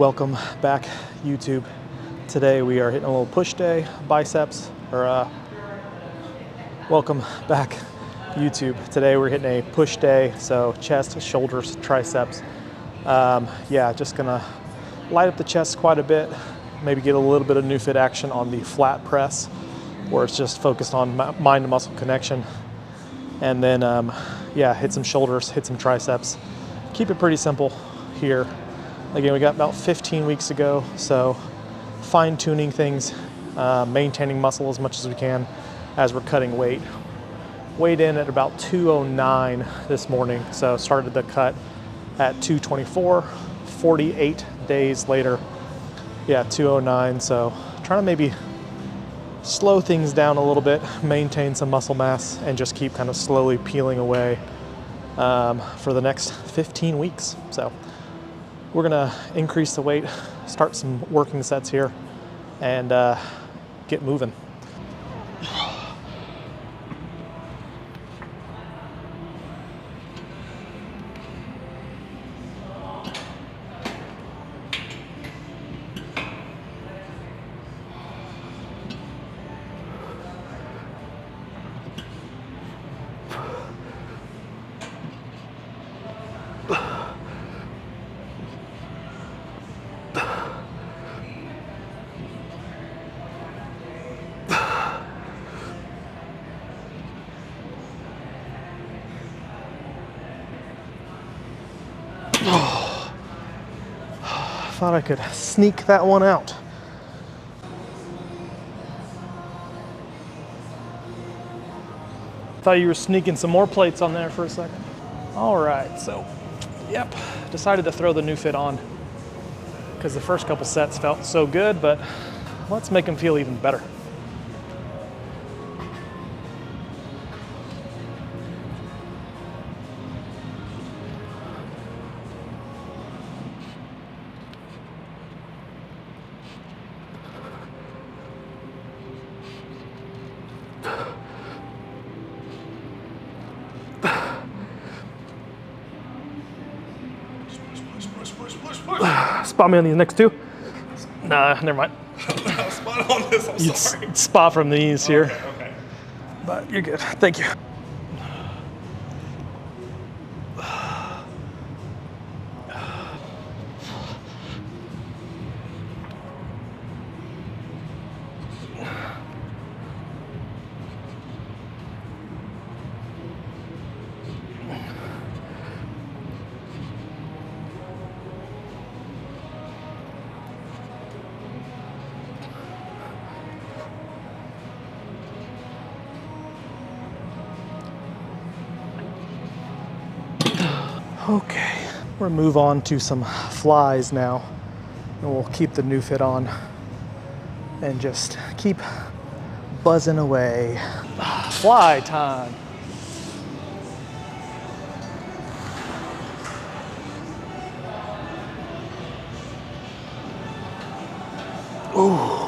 Welcome back, YouTube. Today we are hitting a little push day, biceps, welcome back, YouTube. Today we're hitting a push day, so chest, shoulders, triceps. Yeah, just gonna light up the chest quite a bit, maybe get a little bit of new fit action on the flat press, where it's just focused on mind to muscle connection. And then, yeah, hit some shoulders, hit some triceps. Keep it pretty simple here. Again, we got about 15 weeks to go, so fine-tuning things, maintaining muscle as much as we can as we're cutting weight. Weighed in at about 209 this morning, so started the cut at 224, 48 days later. Yeah, 209, so trying to maybe slow things down a little bit, maintain some muscle mass, and just keep kind of slowly peeling away for the next 15 weeks. So we're gonna increase the weight, start some working sets here, and get moving. Thought I could sneak that one out. Thought you were sneaking some more plates on there for a second. All right, so, yep, decided to throw the new fit on because the first couple sets felt so good, but let's make them feel even better. Spot me on these next two. Nah, never mind. Spot on this, I'm sorry. Spot from these here. Okay. But you're good. Thank you. Okay, we're gonna move on to some flies now, and we'll keep the new fit on and just keep buzzing away. Fly time. Ooh.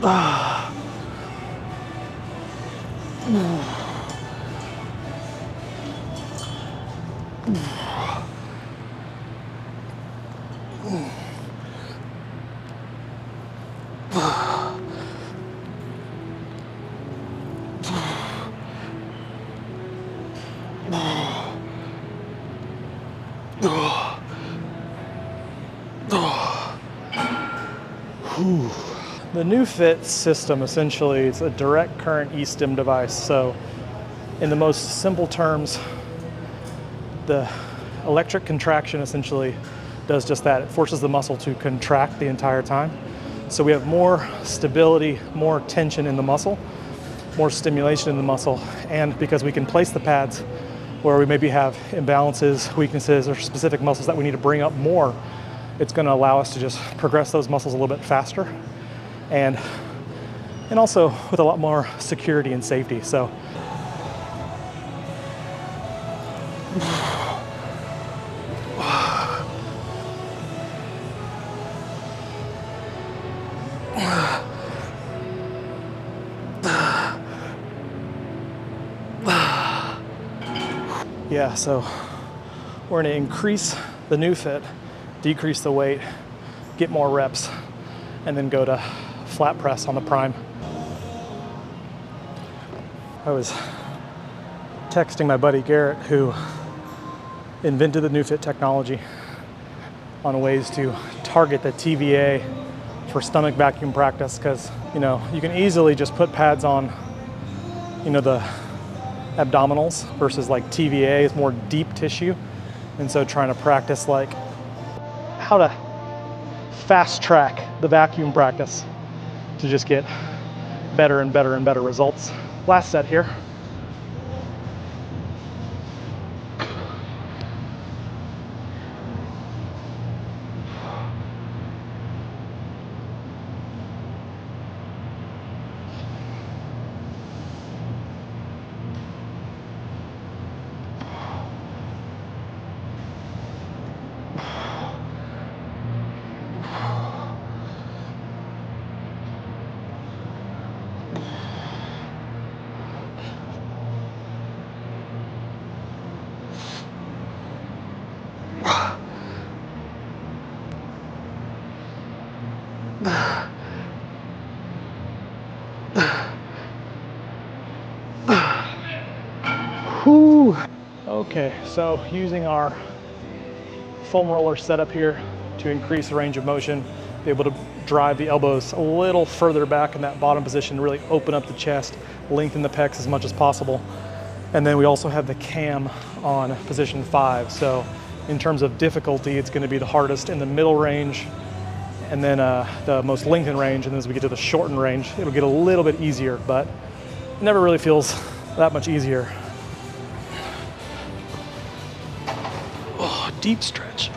Ah. The new fit system essentially is a direct current e-stim device. So in the most simple terms, the electric contraction essentially does just that. It forces the muscle to contract the entire time. So we have more stability, more tension in the muscle, more stimulation in the muscle. And because we can place the pads where we maybe have imbalances, weaknesses, or specific muscles that we need to bring up more, it's gonna allow us to just progress those muscles a little bit faster. And also with a lot more security and safety. So Yeah, so we're gonna increase the new fit, decrease the weight, get more reps, and then go to flat press on the prime. I was texting my buddy Garrett, who invented the new fit technology, on ways to target the TVA for stomach vacuum practice, because you can easily just put pads on the abdominals versus like TVA is more deep tissue, and so trying to practice like how to fast track the vacuum practice to just get better and better and better results. Last set here. Whew. Okay, so using our foam roller setup here to increase the range of motion, be able to drive the elbows a little further back in that bottom position, really open up the chest, lengthen the pecs as much as possible. And then we also have the cam on position 5. So in terms of difficulty, it's gonna be the hardest in the middle range, and then the most lengthened range. And then as we get to the shortened range, it'll get a little bit easier, but it never really feels that much easier. Oh, deep stretch.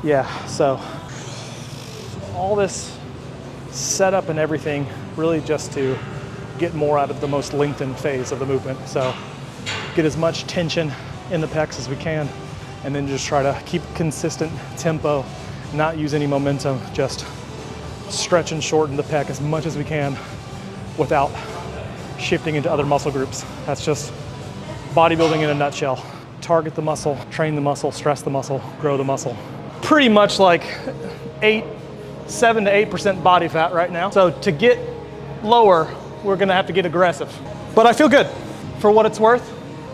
Yeah, so all this setup and everything really just to get more out of the most lengthened phase of the movement. So get as much tension in the pecs as we can, and then just try to keep consistent tempo, not use any momentum, just stretch and shorten the pec as much as we can without shifting into other muscle groups. That's just bodybuilding in a nutshell. Target the muscle, train the muscle, stress the muscle, grow the muscle. Pretty much like 7 to 8% body fat right now. So to get lower, we're gonna have to get aggressive. But I feel good for what it's worth.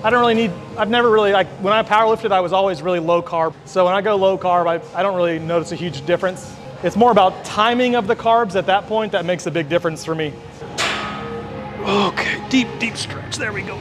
I've never really, like when I powerlifted, I was always really low carb. So when I go low carb, I don't really notice a huge difference. It's more about timing of the carbs at that point that makes a big difference for me. Okay, deep stretch, there we go.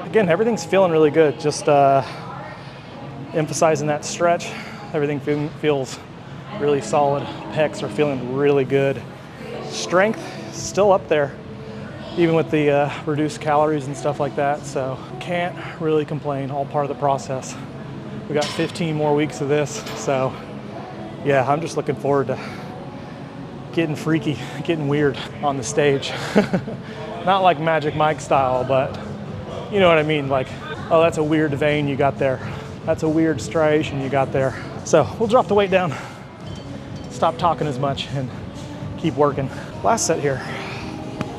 Again, everything's feeling really good. Just emphasizing that stretch. Everything feels really solid. Pecs are feeling really good. Strength still up there, even with the reduced calories and stuff like that. So can't really complain. All part of the process. We got 15 more weeks of this. So yeah, I'm just looking forward to getting freaky, getting weird on the stage. Not like Magic Mike style, but you know what I mean? Like, oh, that's a weird vein you got there. That's a weird striation you got there. So we'll drop the weight down, stop talking as much, and keep working. Last set here.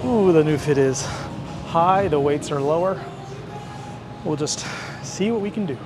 Ooh, the new fit is high, the weights are lower. We'll just see what we can do.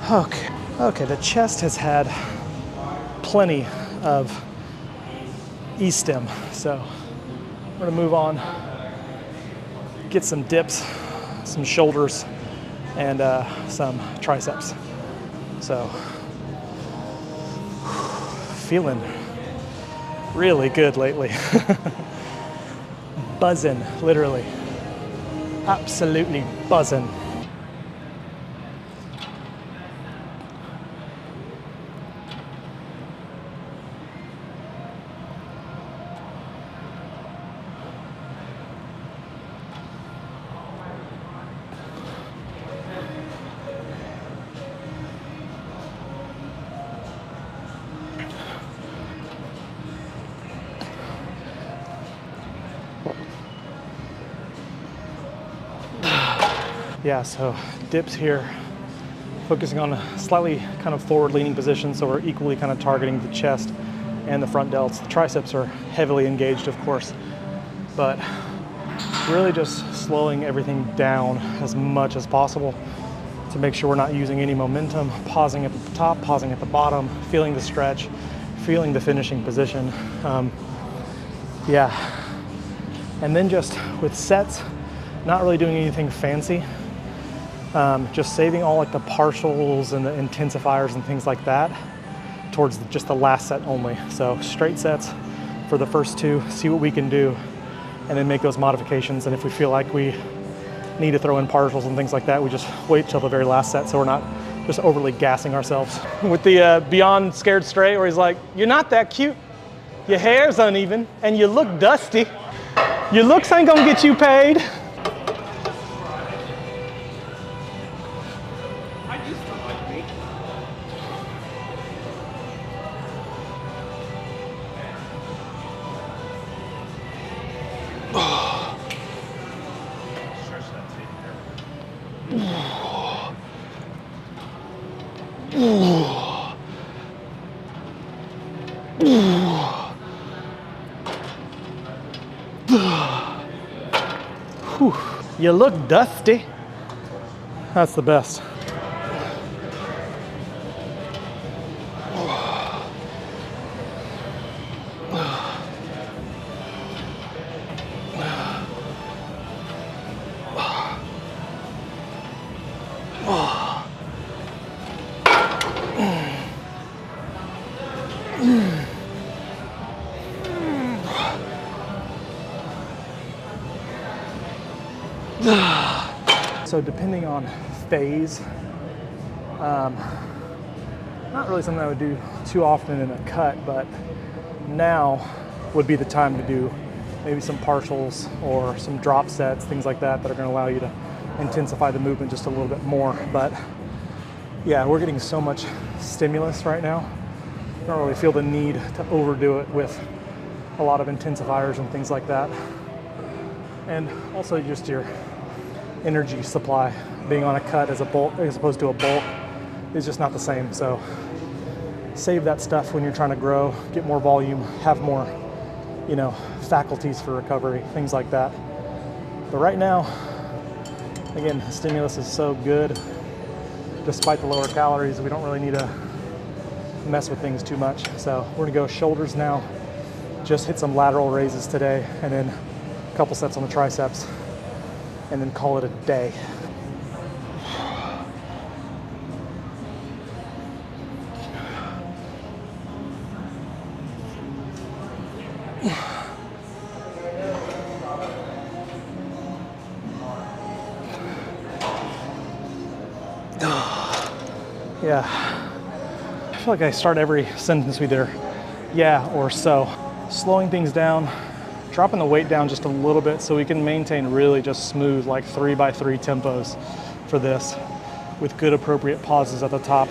Okay. Okay, the chest has had plenty of E-stem, so we're gonna move on, get some dips, some shoulders, and some triceps. So, feeling really good lately. Buzzing, literally. Absolutely buzzing. Yeah, so dips here, focusing on a slightly kind of forward leaning position, so we're equally kind of targeting the chest and the front delts. The triceps are heavily engaged, of course, but really just slowing everything down as much as possible to make sure we're not using any momentum, pausing at the top, pausing at the bottom, feeling the stretch, feeling the finishing position. Yeah, and then just with sets, not really doing anything fancy. Just saving all like the partials and the intensifiers and things like that towards just the last set only. So straight sets for the first two, see what we can do, and then make those modifications. And if we feel like we need to throw in partials and things like that, we just wait till the very last set so we're not just overly gassing ourselves. With the Beyond Scared Straight, where he's like, "You're not that cute, your hair's uneven, and you look dusty. Your looks ain't gonna get you paid." Whew. You look dusty. That's the best. So depending on phase, not really something I would do too often in a cut, but now would be the time to do maybe some partials or some drop sets, things like that, that are going to allow you to intensify the movement just a little bit more. But yeah, we're getting so much stimulus right now. I don't really feel the need to overdo it with a lot of intensifiers and things like that. And also just your energy supply being on a cut as opposed to a bulk is just not the same. So save that stuff when you're trying to grow, get more volume, have more, faculties for recovery, things like that. But right now, again, the stimulus is so good. Despite the lower calories, we don't really need to mess with things too much. So we're gonna go shoulders now, just hit some lateral raises today, and then a couple sets on the triceps, and then call it a day. Yeah, I feel like I start every sentence with either yeah or so. Slowing things down, dropping the weight down just a little bit so we can maintain really just smooth, like 3x3 tempos for this with good appropriate pauses at the top,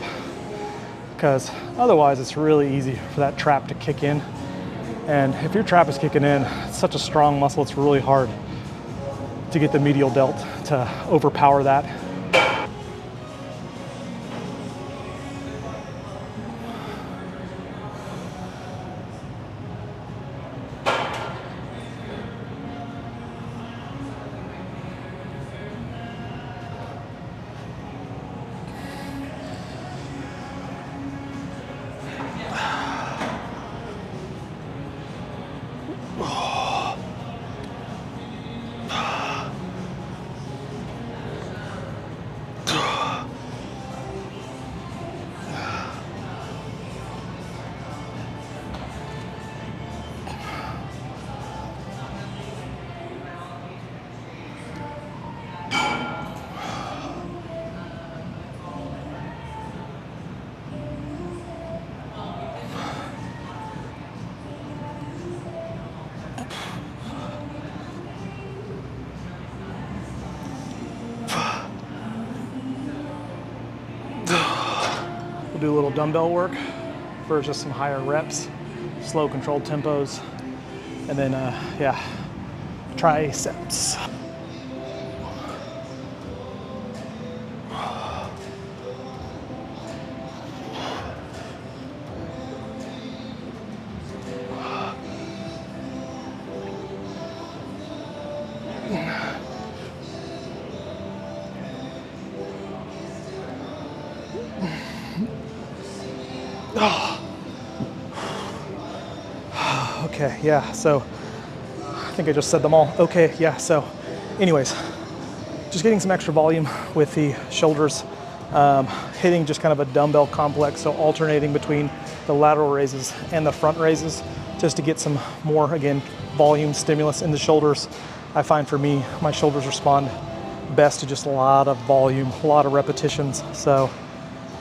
because otherwise it's really easy for that trap to kick in. And if your trap is kicking in, it's such a strong muscle, it's really hard to get the medial delt to overpower that. We'll do a little dumbbell work for just some higher reps, slow controlled tempos, and then yeah, triceps. Okay, yeah, so I think I just said them all. Okay, yeah, so anyways, just getting some extra volume with the shoulders, hitting just kind of a dumbbell complex, so alternating between the lateral raises and the front raises, just to get some more, again, volume stimulus in the shoulders. I find for me, my shoulders respond best to just a lot of volume, a lot of repetitions. So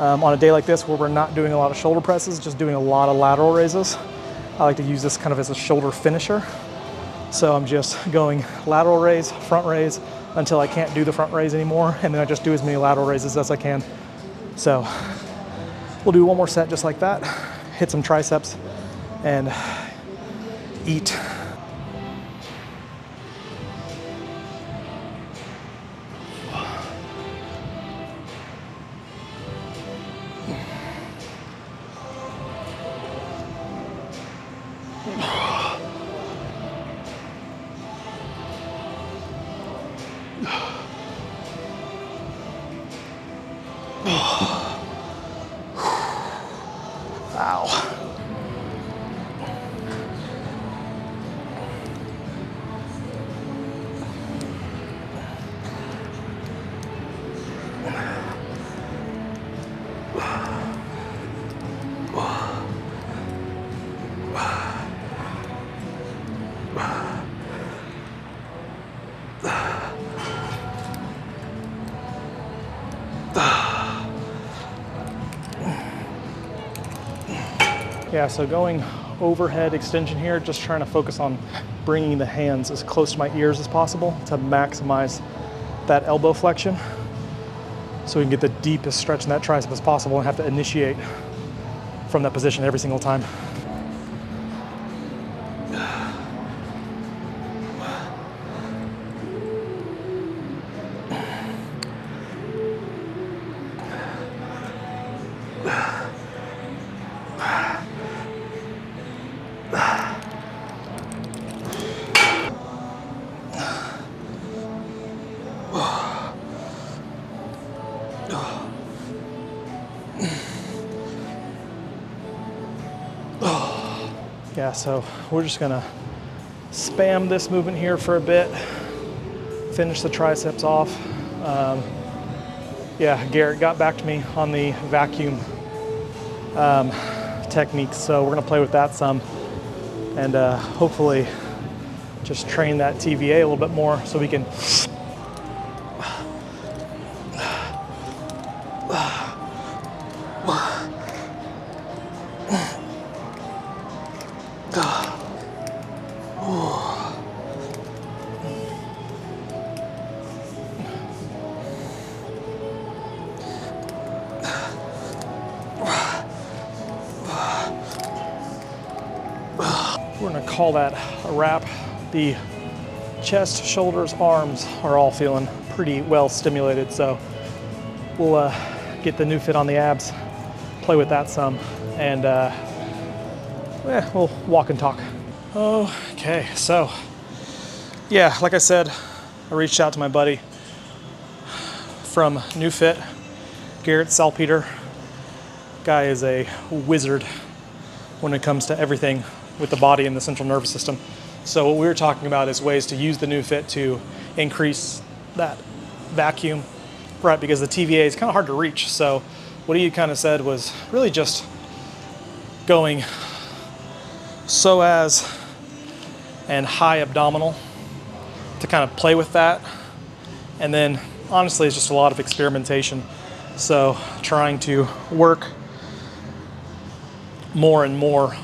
on a day like this where we're not doing a lot of shoulder presses, just doing a lot of lateral raises, I like to use this kind of as a shoulder finisher. So I'm just going lateral raise, front raise, until I can't do the front raise anymore, and then I just do as many lateral raises as I can. So we'll do one more set just like that, hit some triceps, and eat. Ow. Yeah, so going overhead extension here, just trying to focus on bringing the hands as close to my ears as possible to maximize that elbow flexion, so we can get the deepest stretch in that tricep as possible and have to initiate from that position every single time. Yeah, so we're just gonna spam this movement here for a bit, finish the triceps off. Yeah, Garrett got back to me on the vacuum techniques, so we're gonna play with that some and hopefully just train that TVA a little bit more so we can we're gonna call that a wrap. The chest, shoulders, arms are all feeling pretty well stimulated, so we'll get the new fit on the abs, play with that some, and yeah, we'll walk and talk. Okay, so yeah, like I said, I reached out to my buddy from New Fit, Garrett Salpeter. Guy is a wizard when it comes to everything with the body and the central nervous system. So what we were talking about is ways to use the New Fit to increase that vacuum, right? Because the TVA is kind of hard to reach. So what he kind of said was really just going psoas and high abdominal to kind of play with that. And then honestly, it's just a lot of experimentation. So trying to work more and more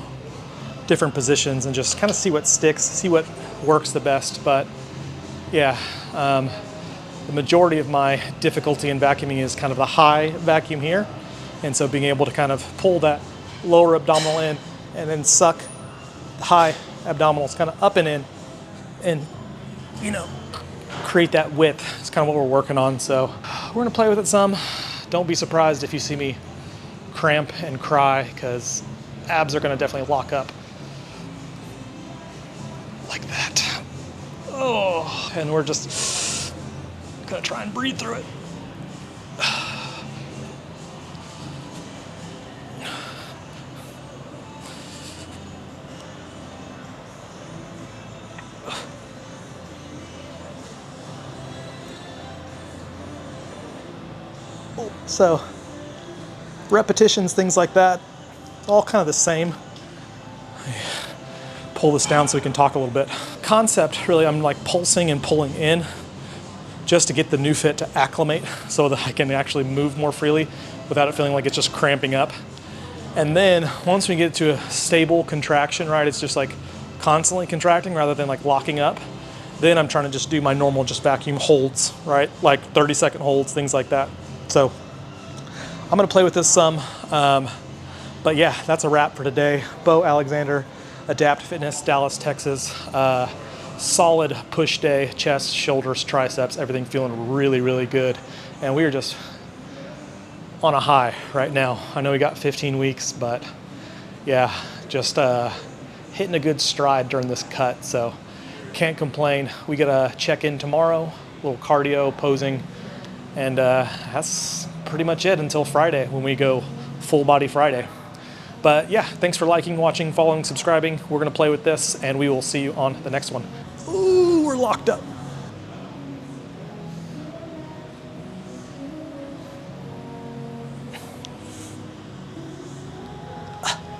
different positions and just kind of see what sticks, see what works the best. But yeah, the majority of my difficulty in vacuuming is kind of the high vacuum here. And so being able to kind of pull that lower abdominal in and then suck the high abdominals kind of up and in and, you know, create that width is kind of what we're working on. So we're gonna play with it some. Don't be surprised if you see me cramp and cry, because abs are gonna definitely lock up like that. Oh, and we're just gonna try and breathe through it. So repetitions, things like that, all kind of the same. Pull this down so we can talk a little bit. Concept, really, I'm like pulsing and pulling in just to get the new fit to acclimate so that I can actually move more freely without it feeling like it's just cramping up. And then once we get to a stable contraction, right, it's just like constantly contracting rather than like locking up. Then I'm trying to just do my normal just vacuum holds, right? Like 30-second holds, things like that. So I'm gonna play with this some, but yeah, that's a wrap for today. Bo Alexander, Adapt Fitness, Dallas, Texas. Solid push day, chest, shoulders, triceps, everything feeling really, really good. And we are just on a high right now. I know we got 15 weeks, but yeah, just hitting a good stride during this cut. So can't complain. We gotta check in tomorrow, a little cardio, posing, and that's pretty much it until Friday when we go full body Friday. But yeah, thanks for liking, watching, following, subscribing. We're gonna play with this and we will see you on the next one. Ooh, we're locked up.